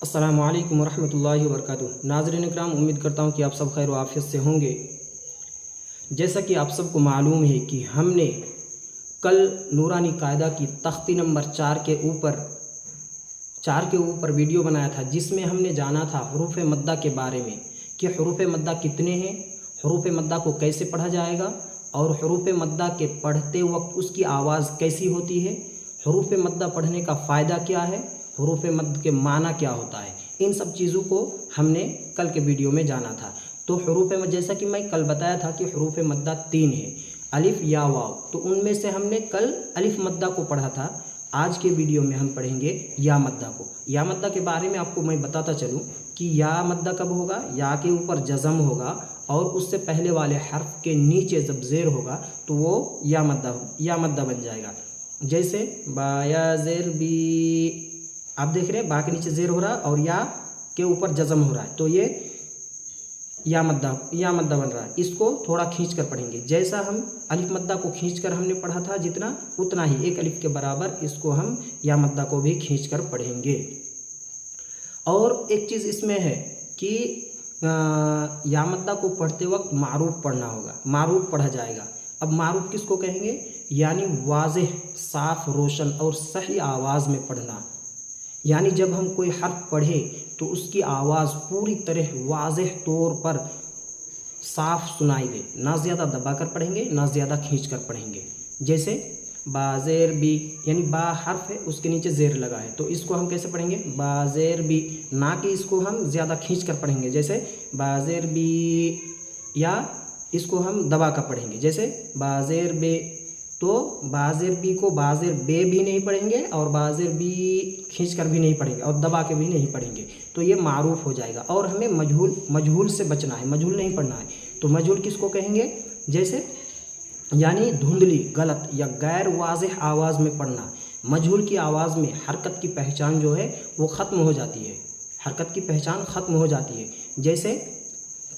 अस्सलामु अलैकुम वरहमतुल्लाहि वबरकातुहू। नाज़रीन इकराम, उम्मीद करता हूँ कि आप सब खैर व आफियत से होंगे। जैसा कि आप सबको मालूम है कि हमने कल नूरानी कायदा की तख्ती नंबर 4 के ऊपर वीडियो बनाया था, जिसमें हमने जाना था हरूफ मद्दा के बारे में कि हरूफ मद्दा कितने हैं, हरूफ मद्दा को कैसे पढ़ा जाएगा और हरूफ मद्दा के पढ़ते वक्त उसकी आवाज़ कैसी होती है, हरूफ मद्दा पढ़ने का फ़ायदा क्या है, हरूफ मद्द के माना क्या होता है। इन सब चीज़ों को हमने कल के वीडियो में जाना था। तो हरूफ मद्दा, जैसा कि मैं कल बताया था कि हरूफ मद्दा 3 है, अलिफ या वाव। तो उनमें से हमने कल अलिफ मद्दा को पढ़ा था। आज के वीडियो में हम पढ़ेंगे या मद्दा को। या मद्दा के बारे में आपको मैं बताता चलूँ कि या मद्दा कब होगा। या के ऊपर जज़म होगा और उससे पहले वाले हर्फ के नीचे जब ज़ेर होगा तो वो या मद्दा बन जाएगा। जैसे बा या ज़ेर बी, आप देख रहे हैं बा के नीचे ज़ेर हो रहा है और या के ऊपर जज़म हो रहा है, तो ये या मद्दा बन रहा है। इसको थोड़ा खींच कर पढ़ेंगे। जैसा हम अलिफ मद्दा को खींच कर हमने पढ़ा था जितना, उतना ही एक अलिफ के बराबर इसको हम या मद्दा को भी खींच कर पढ़ेंगे। और एक चीज़ इसमें है कि या मद्दा को पढ़ते वक्त मारूफ पढ़ना होगा, मारूफ पढ़ा जाएगा। अब मारूफ किसको कहेंगे, यानी वाज़ेह, साफ, रोशन और सही आवाज़ में पढ़ना। यानी जब हम कोई हर्फ पढ़े तो उसकी आवाज़ पूरी तरह वाज़ेह तौर पर साफ सुनाई दे, ना ज़्यादा दबा कर पढ़ेंगे ना ज़्यादा खींच कर पढ़ेंगे। जैसे बाज़ेर बी, यानी बा हर्फ है उसके नीचे ज़ेर लगा है, तो इसको हम कैसे पढ़ेंगे, बाज़ेर बी, ना कि इसको हम ज़्यादा खींच कर पढ़ेंगे जैसे बाज़ेर बी, या इसको हम दबा कर पढ़ेंगे जैसे बाज़ेर बे। तो बाज़ेर बी को बाज़ेर बे भी नहीं पढ़ेंगे और बाज़ेर बी खींच कर भी नहीं पढ़ेंगे और दबा के भी नहीं पढ़ेंगे, तो ये मारूफ हो जाएगा। और हमें मजहूल से बचना है, मजहूल नहीं पढ़ना है। तो मजहूल किसको कहेंगे, जैसे यानी धुंधली, गलत या गैर वाज़ेह आवाज़ में पढ़ना। मजहूल की आवाज़ में हरकत की पहचान जो है वो ख़त्म हो जाती है, हरकत की पहचान ख़त्म हो जाती है। जैसे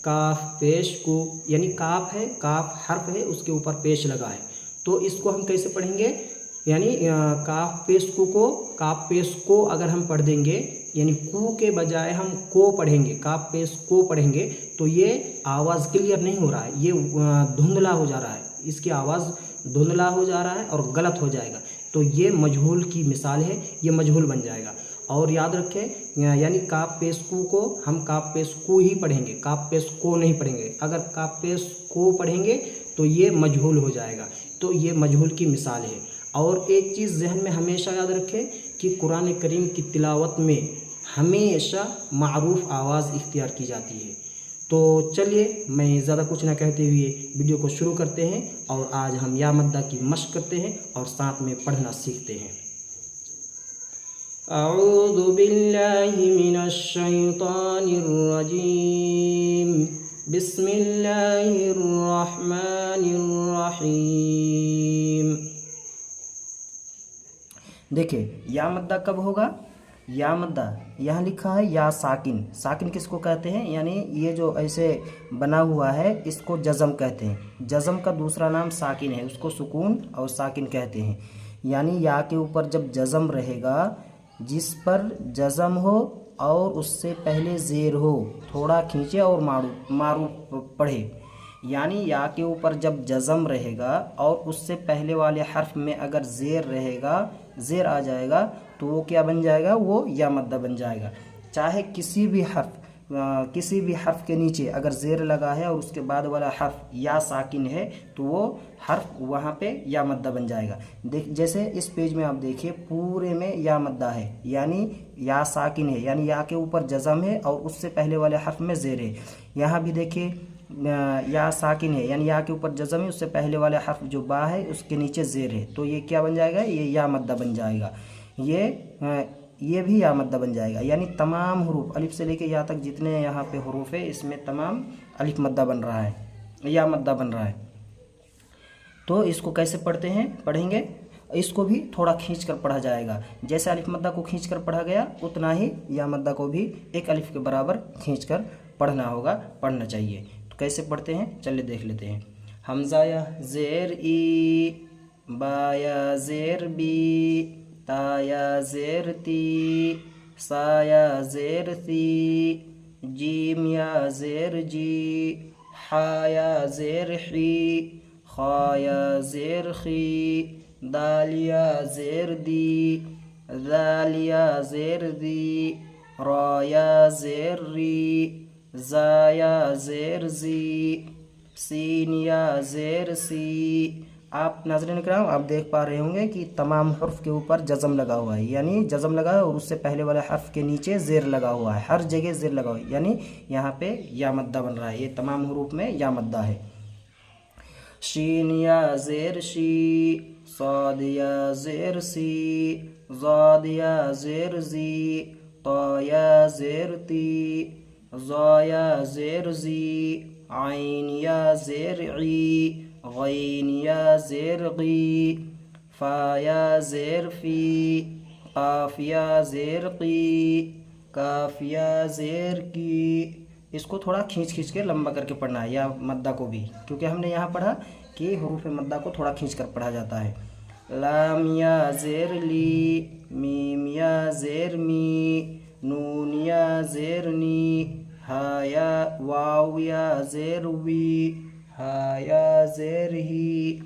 काफ पेश को, यानी काफ है, काफ हर्फ है उसके ऊपर पेश लगा है, तो इसको हम कैसे पढ़ेंगे, यानी काफ पेश को अगर हम पढ़ देंगे, यानी कू के बजाय हम को पढ़ेंगे, काफ पेश को पढ़ेंगे, तो ये आवाज़ क्लियर नहीं हो रहा है, ये धुंधला हो जा रहा है, इसकी आवाज़ धुंधला हो जा रहा है और गलत हो जाएगा। तो ये मजहूल की मिसाल है, ये मजहूल बन जाएगा। और याद रखें, यानी काफ पेश को हम काफ पेश को ही पढ़ेंगे, काफ पेश को नहीं पढ़ेंगे। अगर काफ पेश को पढ़ेंगे तो ये मजहूल हो जाएगा। तो ये मजहूल की मिसाल है। और एक चीज़ जहन में हमेशा याद रखें कि कुरान करीम की तिलावत में हमेशा मारूफ आवाज़ इख्तियार की जाती है। तो चलिए, मैं ज़्यादा कुछ ना कहते हुए वीडियो को शुरू करते हैं और आज हम या मद्दा की मश्क करते हैं और साथ में पढ़ना सीखते हैं। अऊज़ु बिल्लाहि मिनश शैतानिर रजीम, बिस्मिल्लाहिर रहमानिर रहीम। देखिए या मद्दा कब होगा, या मद्दा यहाँ लिखा है या साकिन। साकिन किसको कहते हैं, यानी ये जो ऐसे बना हुआ है इसको जज़म कहते हैं। जज़म का दूसरा नाम साकिन है, उसको सुकून और साकिन कहते हैं। यानी या के ऊपर जब जज़म रहेगा, जिस पर जज़म हो और उससे पहले ज़ेर हो, थोड़ा खींचे और मारू पढ़े। यानी या के ऊपर जब जज़म रहेगा और उससे पहले वाले हर्फ में अगर ज़ेर रहेगा, ज़ेर आ जाएगा, तो वो क्या बन जाएगा, वो या मद्दा बन जाएगा। चाहे किसी भी हर्फ के नीचे अगर ज़ेर लगा है और उसके बाद वाला हर्फ या साकिन है तो वो हर्फ वहाँ पे या मद्दा बन जाएगा। जैसे इस पेज में आप देखिए, पूरे में या मद्दा है, यानी या साकिन है, यानी या के ऊपर जज़म है और उससे पहले वाले हर्फ में ज़ेर है। यहाँ भी देखिए या साकिन है, यानी या के ऊपर जज़म है, उससे पहले वाले हर्फ जो बा है उसके नीचे ज़ेर है, तो ये क्या बन जाएगा, ये या मद्दा बन जाएगा। ये भी या मद्दा बन जाएगा। यानी तमाम हरूफ अलिफ से लेके या तक जितने यहाँ पे हरूफ है इसमें तमाम अलिफ मद्दा बन रहा है, या मद्दा बन रहा है। तो इसको कैसे पढ़ेंगे, इसको भी थोड़ा खींच कर पढ़ा जाएगा। जैसे अलिफ मद्दा को खींच कर पढ़ा गया उतना ही या मद्दा को भी एक अलिफ के बराबर खींच कर पढ़ना चाहिए। तो कैसे पढ़ते हैं चलिए देख लेते हैं। हमज़ा या ज़ेर ई, बा या ज़ेर बी, ता या ज़ेर ती, सा या ज़ेर सी, जीम या ज़ेर जी, हा या ज़ेर ही, खा या ज़ेर खी, दाल या ज़ेर दी, दाल या ज़ेर दी, रा या ज़ेर री, ज़ा या ज़ेर ज़ी, सीन या ज़ेर सी। आप नाज़रीन किराम आप देख पा रहे होंगे कि तमाम हर्फ के ऊपर जज़म लगा हुआ है, यानी जज़म लगा है और उससे पहले वाले हर्फ के नीचे ज़ेर लगा हुआ है, हर जगह ज़ेर लगा हुआ है, यानी यहाँ पे या मद्दा बन रहा है। ये तमाम हरूफ में या मद्दा है। शीन या ज़ेर शी, साद या ज़ेर सी, ज़ाद या ज़ेर ज़ी, ता या ज़ेर ती, ज़ा या ज़ेर ज़ी, आइन या ज़ेर ई, गैन या ज़ेर गी, फ़ा या ज़ेर फ़ी, क़ाफ़ या ज़ेर क़ी, काफ़ या ज़ेर की। इसको थोड़ा खींच खींच के लंबा करके पढ़ना है, या मद्दा को भी, क्योंकि हमने यहाँ पढ़ा कि हुरूफ मद्दा को थोड़ा खींच कर पढ़ा जाता है। लाम या ज़ेर ली, मीम या ज़ेर मी, नून या ज़ेर नी, हा या वाव या ज़ेर वी, हा या ज़ेर ही,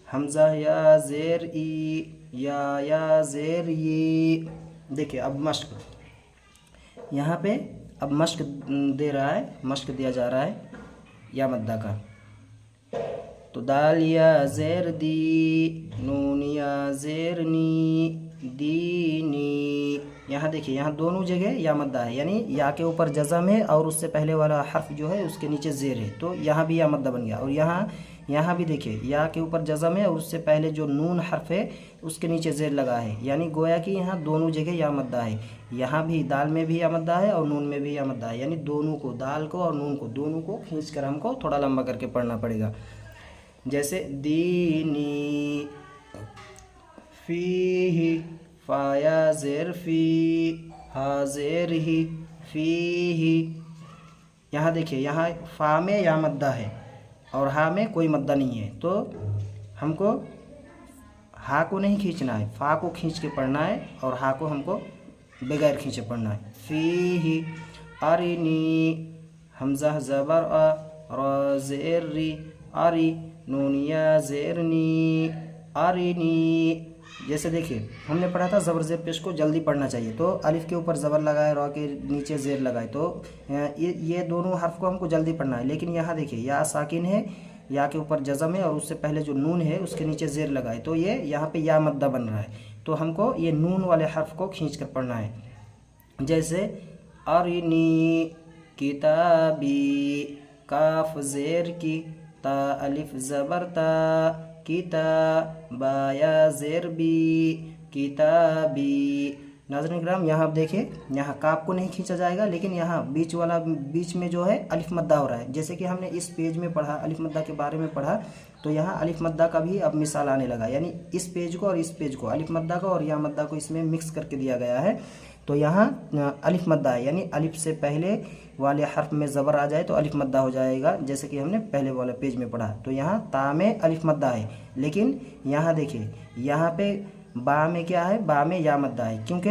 हमज़ा या ज़ेर ई, या ज़ेर ये। देखिए अब मश्क, यहाँ पे अब मश्क दे रहा है, मश्क दिया जा रहा है या मद्दा का। तो दाल या ज़ेर दी, नून या ज़ेर नी, दीनी। यहाँ देखिए, यहाँ दोनों जगह या मद्दा है, यानी या के ऊपर जज़म है और उससे पहले वाला हर्फ जो है उसके नीचे ज़ेर है, तो यहाँ भी या मद्दा बन गया। और यहाँ भी देखिए, या के ऊपर जज़म है और उससे पहले जो नून हर्फ है उसके नीचे ज़ेर लगा है, यानी गोया कि यहाँ दोनों जगह या मद्दा है। यहाँ भी दाल में भी या मद्दा है और नून में भी या मद्दा है, यानी दोनों को, दाल को और नून को, दोनों को खींच कर हमको थोड़ा लंबा करके पढ़ना पड़ेगा। जैसे दीनी, फीही, फाया ज़ेर फी, हा ज़ेर ही, फीही। यहाँ देखिए, यहाँ फ़ा में या मद्दा है और हा में कोई मद्दा नहीं है, तो हमको हा को नहीं खींचना है, फ़ा को खींच के पढ़ना है और हा को हमको बगैर खींचे पढ़ना है। फीही, अरिनी, हमज़ा ज़बर अ, रा ज़ेर री, अरी, नूनिया ज़ेरनी, अरिनी। जैसे देखिए, हमने पढ़ा था ज़बर ज़ेर पेश को जल्दी पढ़ना चाहिए, तो अलिफ के ऊपर ज़बर लगाए, रा के नीचे ज़ेर लगाए, तो ये दोनों हर्फ को हमको जल्दी पढ़ना है। लेकिन यहाँ देखिए, या साकिन है, या के ऊपर जज़म है और उससे पहले जो नून है उसके नीचे ज़ेर लगाए, तो ये यहाँ पे या मद्दा बन रहा है, तो हमको ये नून वाले हर्फ को खींच कर पढ़ना है। जैसे अरिनी किताबी, काफ ज़ेर की, ता अलिफ ज़बर ता, किता, बाया ज़ेर बी, किताबी। नाज़रीन किराम, यहाँ आप देखिए, यहाँ काफ को नहीं खींचा जाएगा, लेकिन यहाँ बीच में जो है अलिफ मद्दा हो रहा है। जैसे कि हमने इस पेज में पढ़ा, अलिफ मद्दा के बारे में पढ़ा, तो यहाँ अलिफ मद्दा का भी अब मिसाल आने लगा, यानी इस पेज को और इस पेज को, अलिफ मद्दा को और या मद्दा को इसमें मिक्स करके दिया गया है। तो यहाँ अलिफ मद्दा है, यानी अलिफ से पहले वाले हर्फ में ज़बर आ जाए तो अलिफ मद्दा हो जाएगा, जैसे कि हमने पहले वाले पेज में पढ़ा। तो यहाँ ता में अलिफ मद्दा है, लेकिन यहाँ देखिए, यहाँ पे बा में क्या है, बा में या मद्दा है, क्योंकि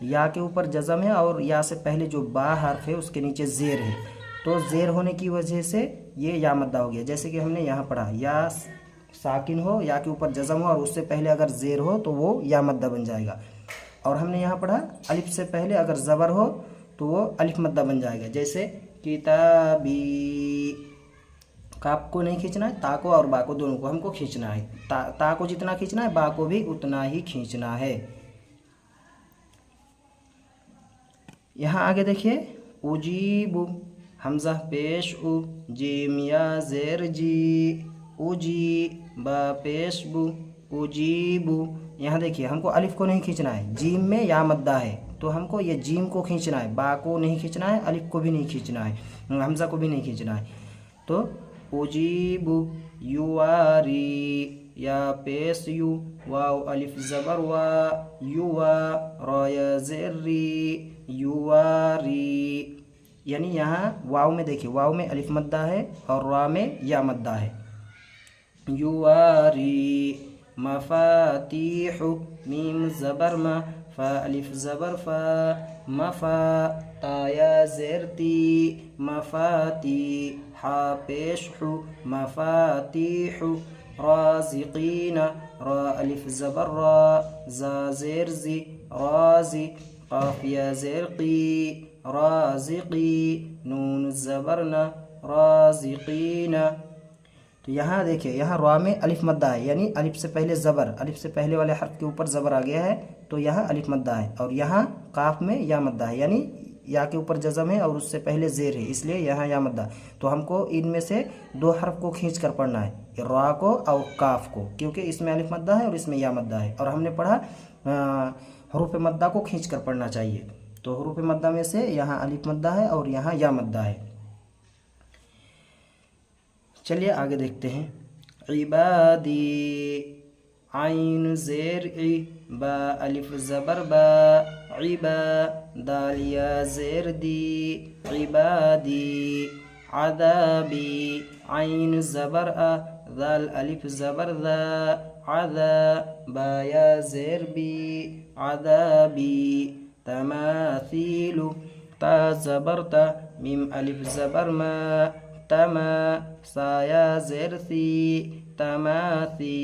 या के ऊपर जज़म है और या से पहले जो बा हर्फ है उसके नीचे ज़ेर है, तो ज़ेर होने की वजह से ये या मद्दा हो गया। जैसे कि हमने यहाँ पढ़ा, या साकिन हो, या के ऊपर जज़म हो और उससे पहले अगर ज़ेर हो तो वो या मद्दा बन जाएगा। और हमने यहाँ पढ़ा, अलिफ से पहले अगर ज़बर हो तो वो अलिफ मद्दा बन जाएगा। जैसे किताबी, काफ को नहीं खींचना है, ता को और बा को दोनों को हमको खींचना है। ता को जितना खींचना है, बा को भी उतना ही खींचना है। यहाँ आगे देखिए, उजीबु, हमज़ा पेश उ, जीम या ज़ेर जी, उजी, बा पेश बु, उजीबु। यहाँ देखिए, हमको अलिफ को नहीं खींचना है, जीम में या मद्दा है, तो हमको ये जीम को खींचना है, बा को नहीं खींचना है, अलिफ को भी नहीं खींचना है, हमज़ा को भी नहीं खींचना है। तो उजीबु, युवारी, या पेश यू, वाव अलिफ ज़बर वा, युवा, रा या ज़ेर री, युवारी। यानी यहाँ वाव में देखिए, वाव में अलिफ मद्दा है और रा में या मद्दा है। युवारी, मफातीहु, मीम ज़बर मा, फा अलिफ ज़बर फा, मफा, ताया ज़ेर ती, मफाती, हा पेश हु, मफातीहु, राज़िक़ीना, रा अलिफ ज़बर रा, ज़ा ज़ेर ज़ी, राज़ी, क़ाफ या ज़ेर क़ी, राज़िक़ी, नून ज़बर न, राज़िक़ीना। तो यहाँ देखिए, यहाँ रा में अलिफ मद्दा है, यानी अलिफ से पहले ज़बर, अलिफ से पहले वाले हर्फ के ऊपर ज़बर आ गया है, तो यहाँ अलिफ मद्दा है। और यहाँ काफ में या मद्दा है, यानी या के ऊपर जज़म है और उससे पहले ज़ेर है, इसलिए यहाँ या मद्दा। तो हमको इनमें से दो हर्फ को खींच कर पढ़ना है, रा को और काफ को, क्योंकि इसमें अलिफ मद्दा है और इसमें या मद्दा है। और हमने पढ़ा हरूफ मद्दा को खींच कर पढ़ना चाहिए। तो हरूफ मद्दा में से यहाँ अलिफ मद्दा है और यहाँ या मद्दा है। चलिए आगे देखते हैं। इबादी, आइन ज़ेर ई, बा अलिफ ज़बर बा, इबा, दालिया ज़ेर दी, इबादी, अदाबी, आइन ज़बर आ, दाल अलिफ ज़बर दा, अदा, बाया ज़ेर बी, अदाबी, तमाथीलु, ता ज़बर ता, मीम अलिफ ज़बर मा, तमा, साया ज़ेर सी, तमासी,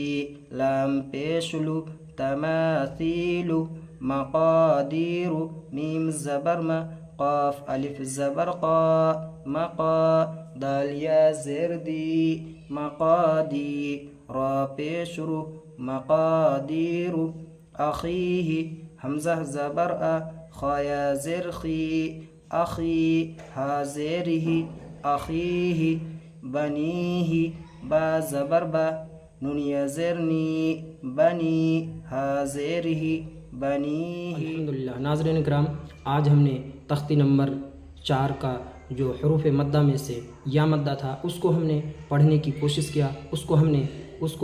लाम पेशलु, तमासीलु, मक़ादीरु, मीम ज़बर मा, क़ाफ अलिफ ज़बर क़ा, मक़ा, दाल या ज़ेर दी, मक़ादी, रा पेशरु, मक़ादीरु, अख़ीही, हमज़ा ज़बर आ, ख़ाया ज़ेर ख़ी, अख़ी, हा ज़ेरिही, अख़ीही, बनीही, बा ज़बर बा, नूनिया ज़ेरनी, बनी, हा ज़ेरिही, बनीही। अल्हम्दुलिल्लाह। नाज़रीन किराम, आज हमने तख्ती नंबर 4 का जो हरूफ मद्दा में से या मद्दा था उसको हमने पढ़ने की कोशिश किया, उसको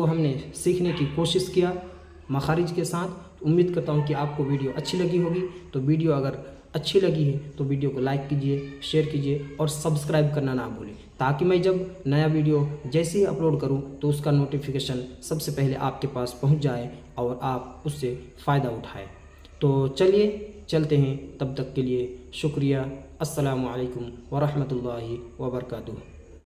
हमने सीखने की कोशिश किया मखारिज के साथ। उम्मीद करता हूँ कि आपको वीडियो अच्छी लगी होगी। तो वीडियो अगर अच्छी लगी है तो वीडियो को लाइक कीजिए, शेयर कीजिए और सब्सक्राइब करना ना भूलें, ताकि मैं जब नया वीडियो जैसे ही अपलोड करूं तो उसका नोटिफिकेशन सबसे पहले आपके पास पहुंच जाए और आप उससे फ़ायदा उठाएं। तो चलिए चलते हैं, तब तक के लिए शुक्रिया। अस्सलामु अलैकुम व रहमतुल्लाहि व बरकातुहू।